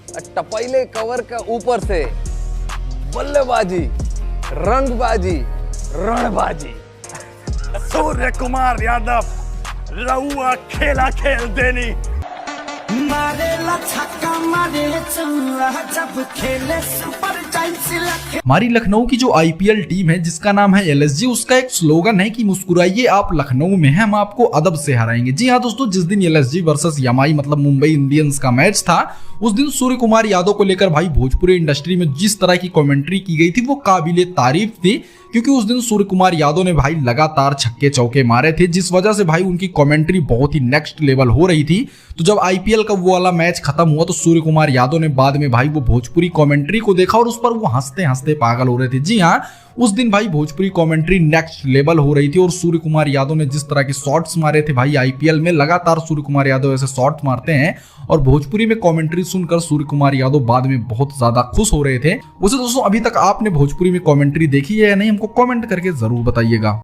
टपैले cover के ऊपर से बल्लेबाजी, रंगबाजी, रणबाजी। सूर्य कुमार यादव रहुआ खेला खेल देनी। मारेला छक्का मारे चल्ला जब खेले सुपर जायंट्स लखे। हमारी लखनऊ की जो आईपीएल टीम है जिसका नाम है एलएसजी, उसका एक स्लोगन है कि मुस्कुराइए आप लखनऊ में हैं, हम आपको अदब से हराएंगे। जी हाँ दोस्तों, जिस दिन एलएसजी वर्सेस एमआई मतलब मुंबई इंडियंस का मैच था, उस दिन सूर्य कुमार यादव को लेकर भाई भोजपुरी इंडस्ट्री में जिस तरह की कमेंट्री की गई थी वो काबिले तारीफ थी, क्योंकि उस दिन सूर्य कुमार यादव ने भाई लगातार छक्के चौके मारे थे, जिस वजह से भाई उनकी कमेंट्री बहुत ही नेक्स्ट लेवल हो रही थी। तो जब आईपीएल का वो वाला मैच खत्म हुआ तो सूर्य कुमार यादव ने बाद में भाई वो भोजपुरी कमेंट्री को देखा और उस पर वो हंसते हंसते पागल हो रहे थे। जी हाँ, उस दिन भाई भोजपुरी कमेंट्री नेक्स्ट लेवल हो रही थी और सूर्य कुमार यादव ने जिस तरह के शॉट्स मारे थे भाई आईपीएल में, लगातार सूर्य कुमार यादव ऐसे शॉट्स मारते हैं और भोजपुरी में कमेंट्री सुनकर सूर्य कुमार यादव बाद में बहुत ज्यादा खुश हो रहे थे। वैसे दोस्तों, अभी तक आपने भोजपुरी में कमेंट्री देखी है या नहीं, हमको कमेंट करके जरूर बताइएगा।